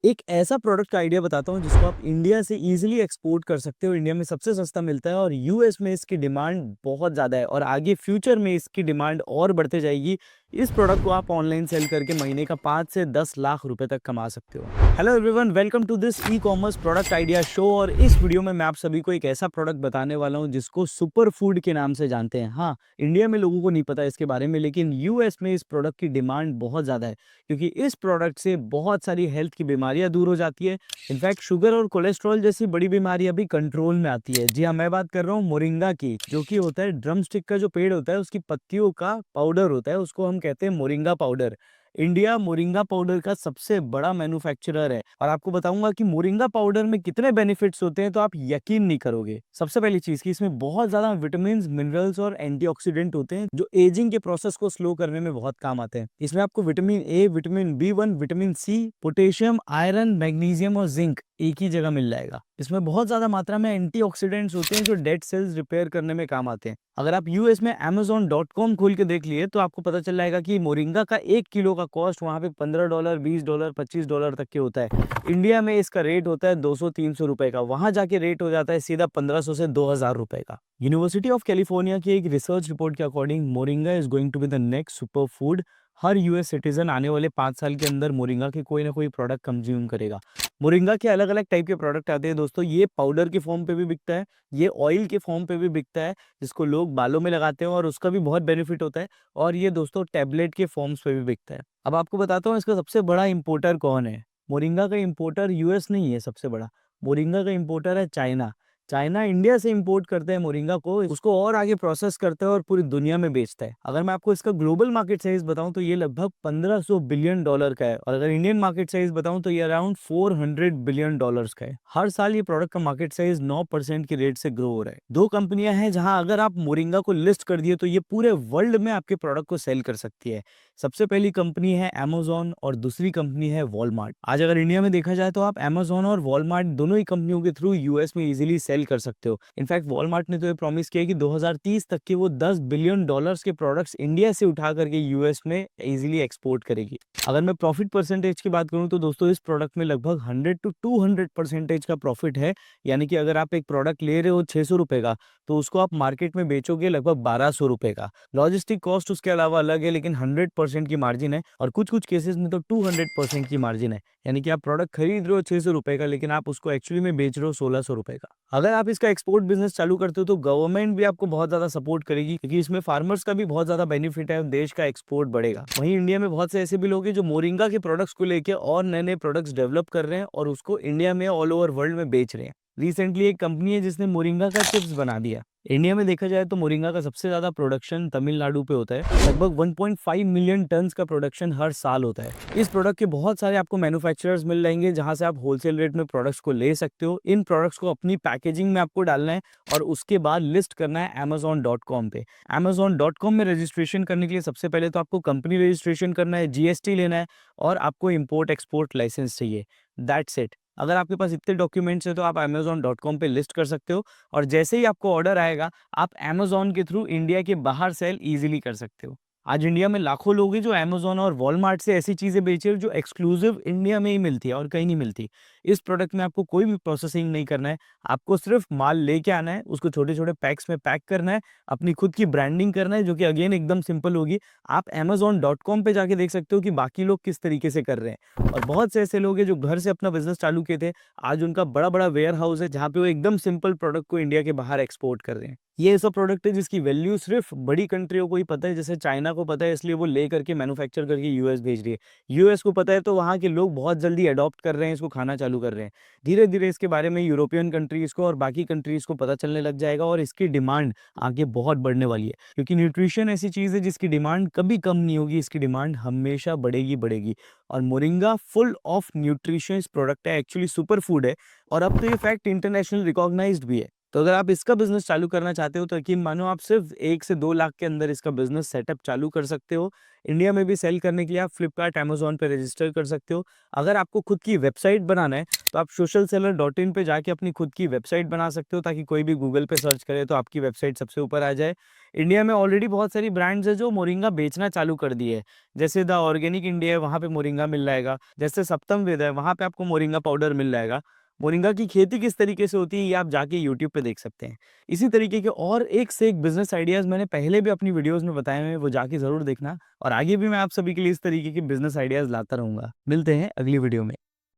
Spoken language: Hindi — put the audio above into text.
एक ऐसा प्रोडक्ट का आइडिया बताता हूँ जिसको आप इंडिया से इजीली एक्सपोर्ट कर सकते हो। इंडिया में सबसे सस्ता मिलता है और यूएस में इसकी डिमांड बहुत ज़्यादा है और आगे फ्यूचर में इसकी डिमांड और बढ़ते जाएगी। इस प्रोडक्ट को आप ऑनलाइन सेल करके महीने का 5 से 10 लाख रुपए तक कमा सकते हो। Hello everyone, welcome to this e commerce product idea show. और इस वीडियो में मैं आप सभी को एक ऐसा प्रोडक्ट बताने वाला हूँ जिसको सुपर फूड के नाम से जानते हैं। हाँ, इंडिया में लोगों को नहीं पता इसके बारे में, लेकिन यूएस में इस प्रोडक्ट की डिमांड बहुत ज़्यादा है क्योंकि इस प्रोडक्ट से बहुत सारी हेल्थ की बीमारियां दूर हो जाती है। इनफैक्ट शुगर और कोलेस्ट्रॉल जैसी बड़ी बीमारियां भी कंट्रोल में आती है। जी हाँ, मैं बात कर रहा हूँ मोरिंगा की, जो कि होता है ड्रम स्टिक का जो पेड़ होता है उसकी पत्तियों का पाउडर होता है, उसको हम कहते हैं moringa powder. India moringa powder का सबसे बड़ा मैन्युफैक्चरर है और आपको बताऊंगा कि मोरिंगा पाउडर में कितने बेनिफिट्स होते हैं तो आप यकीन नहीं करोगे। सबसे पहली चीज कि इसमें बहुत ज्यादा विटामिन, मिनरल्स और एंटीऑक्सीडेंट होते हैं जो एजिंग के प्रोसेस को स्लो करने में बहुत काम आते हैं। इसमें आपको vitamin A, vitamin B one, vitamin C, potassium, iron, magnesium और जिंक एक ही जगह मिल जाएगा। इसमें बहुत ज्यादा मात्रा में एंटीऑक्सीडेंट्स होते हैं जो डेड सेल्स रिपेयर करने में काम आते हैं। अगर आप यूएस में amazon.com खोल के देख लिए तो आपको पता चल जाएगा कि मोरिंगा का 1 किलो का कॉस्ट वहां पे $15, $20, $25 तक के होता है। इंडिया में इसका रेट होता है 200-300 रुपए का, वहां जाके रेट हो जाता है सीधा 1500 से 2000 रुपए का। यूनिवर्सिटी ऑफ कैलिफोर्निया की एक रिसर्च रिपोर्ट के according moringa is going to be the next super food. हर यूएस सिटीजन आने वाले 5 साल के अंदर मोरिंगा के कोई ना कोई प्रोडक्ट कंज्यूम करेगा। मोरिंगा के अलग अलग टाइप के प्रोडक्ट आते हैं दोस्तों। ये पाउडर के फॉर्म पे भी बिकता है, ये ऑयल के फॉर्म पे भी बिकता है जिसको लोग बालों में लगाते हैं और उसका भी बहुत बेनिफिट होता है। और ये दोस्तों टैबलेट के फॉर्म्स पे भी बिकता है। अब आपको बताता हूँ इसका सबसे बड़ा इंपोर्टर कौन है। मोरिंगा का इंपोर्टर यूएस नहीं है सबसे बड़ा, मोरिंगा का इंपोर्टर है चाइना। चाइना इंडिया से इंपोर्ट करते हैं मोरिंगा को, उसको और आगे प्रोसेस करता है और पूरी दुनिया में बेचता है। अगर मैं आपको इसका ग्लोबल मार्केट साइज बताऊं तो ये लगभग $1500 बिलियन का है और अगर इंडियन मार्केट साइज बताऊं तो ये अराउंड $400 बिलियन का है। हर साल ये प्रोडक्ट का मार्केट साइज 9% के रेट से ग्रो हो रहा है। दो कंपनियां हैं जहां अगर आप मोरिंगा को लिस्ट कर दिए तो ये पूरे वर्ल्ड में आपके प्रोडक्ट को सेल कर सकती है। सबसे पहली कंपनी है Amazon और दूसरी कंपनी है वॉलमार्ट। आज अगर इंडिया में देखा जाए तो आप Amazon और वॉलमार्ट दोनों ही कंपनियों के थ्रू यूएस में इजीली सेल कर सकते हो। इनफैक्ट वॉलमार्ट ने तो ये प्रॉमिस किया कि 2030 तक के वो $10 बिलियन के प्रोडक्ट्स इंडिया से उठा करके यूएस में इजीली एक्सपोर्ट करेगी। अगर मैं प्रॉफिट परसेंटेज की बात करूं तो दोस्तों इस प्रोडक्ट में लगभग 100 to 200% का प्रॉफिट है। यानी कि अगर आप एक प्रोडक्ट ले रहे हो 600 रुपए का तो उसको आप मार्केट में बेचोगे लगभग 1200 रुपए का। लॉजिस्टिक कॉस्ट उसके अलावा अलग है, लेकिन 100% की मार्जिन है और कुछ कुछ केसेस में तो 200% की मार्जिन है। यानी कि आप प्रोडक्ट खरीद रहे हो 600 रुपए का, लेकिन आप उसको एक्चुअली में बेच रहे हो 1600 रुपए का। अगर आप इसका एक्सपोर्ट बिजनेस चालू करते हो तो गवर्नमेंट भी आपको बहुत ज्यादा सपोर्ट करेगी क्योंकि इसमें फार्मर्स का भी बहुत ज्यादा बेनिफिट है, देश का एक्सपोर्ट बढ़ेगा। वहीं इंडिया में बहुत से ऐसे भी लोग हैं जो मोरिंगा के प्रोडक्ट्स को लेके और नए नए प्रोडक्ट्स डेवलप कर रहे हैं और उसको इंडिया में ऑल ओवर वर्ल्ड में बेच रहे हैं। रिसेंटली एक कंपनी है जिसने मोरिंगा का चिप्स बना दिया। इंडिया में देखा जाए तो मोरिंगा का सबसे ज्यादा प्रोडक्शन तमिलनाडु पे होता है। लगभग 1.5 मिलियन टन्स का प्रोडक्शन हर साल होता है। इस प्रोडक्ट के बहुत सारे आपको मैन्युफैक्चरर्स मिल जाएंगे जहां से आप होलसेल रेट में प्रोडक्ट्स को ले सकते हो। इन प्रोडक्ट्स को अपनी पैकेजिंग में आपको डालना है और उसके बाद लिस्ट करना है amazon.com पे। amazon.com में रजिस्ट्रेशन करने के लिए सबसे पहले तो आपको कंपनी रजिस्ट्रेशन करना है, जीएसटी लेना है और आपको इम्पोर्ट एक्सपोर्ट लाइसेंस चाहिए। That's it. अगर आपके पास इतने डॉक्यूमेंट्स हैं तो आप amazon.com पे लिस्ट कर सकते हो और जैसे ही आपको ऑर्डर आएगा आप Amazon के थ्रू इंडिया के बाहर सेल इजीली कर सकते हो। आज इंडिया में लाखों लोग हैं जो Amazon और वॉलमार्ट से ऐसी चीजें बेच रहे हैं जो एक्सक्लूसिव इंडिया में ही मिलती है और कहीं नहीं मिलती। इस प्रोडक्ट में आपको कोई भी प्रोसेसिंग नहीं करना है, आपको सिर्फ माल लेके आना है, उसको छोटे छोटे पैक्स में पैक करना है, अपनी खुद की ब्रांडिंग करना है जो कि अगेन एकदम सिंपल होगी। आप amazon.com पे जाके देख सकते हो कि बाकी लोग किस तरीके से कर रहे हैं। और बहुत से ऐसे लोग हैं जो घर से अपना बिजनेस चालू किए थे, आज उनका बड़ा बड़ा वेयर हाउस है जहाँ पे वो एकदम सिंपल प्रोडक्ट को इंडिया के बाहर एक्सपोर्ट कर रहे हैं। ये ऐसा प्रोडक्ट है जिसकी वैल्यू सिर्फ बड़ी कंट्रियों को ही पता है, जैसे चाइना को पता है इसलिए वो ले करके मैन्युफैक्चर करके यूएस भेज रही है। यूएस को पता है तो वहाँ के लोग बहुत जल्दी अडॉप्ट कर रहे हैं, इसको खाना चालू कर रहे हैं। धीरे धीरे इसके बारे में यूरोपियन कंट्रीज को और बाकी कंट्रीज को पता चलने लग जाएगा और इसकी डिमांड आगे बहुत बढ़ने वाली है क्योंकि न्यूट्रिशन ऐसी चीज़ है जिसकी डिमांड कभी कम नहीं होगी, इसकी डिमांड हमेशा बढ़ेगी बढ़ेगी। और moringa full of nutritious product है, एक्चुअली सुपर फूड है और अब तो ये फैक्ट इंटरनेशनल रिकॉग्नाइज्ड भी है। तो अगर आप इसका बिजनेस चालू करना चाहते हो तो यकीन मानो आप सिर्फ 1 से 2 लाख के अंदर इसका बिजनेस सेटअप चालू कर सकते हो। इंडिया में भी सेल करने के लिए आप फ्लिपकार्ट, Amazon पे रजिस्टर कर सकते हो। अगर आपको खुद की वेबसाइट बनाना है तो आप सोशल सेलर डॉट इन पे जाके अपनी खुद की वेबसाइट बना सकते हो, ताकि कोई भी गूगल पे सर्च करे तो आपकी वेबसाइट सबसे ऊपर आ जाए। इंडिया में ऑलरेडी बहुत सारी ब्रांड्स हैं जो मोरिंगा बेचना चालू कर दिए है। जैसे द ऑर्गेनिक इंडिया है, वहाँ पे मोरिंगा मिल जाएगा। जैसे सप्तम वेद है, वहाँ पे आपको मोरिंगा पाउडर मिल जाएगा। मोरिंगा की खेती किस तरीके से होती है ये आप जाके यूट्यूब पे देख सकते हैं। इसी तरीके के और एक से एक बिज़नेस आइडियाज़ मैंने पहले भी अपनी वीडियोज़ में बताए हुए हैं, वो जाके ज़रूर देखना। और आगे भी मैं आप सभी के लिए इस तरीके के बिज़नेस आइडियाज़ लाता रहूँगा। मिलते हैं अगली वीडियो में।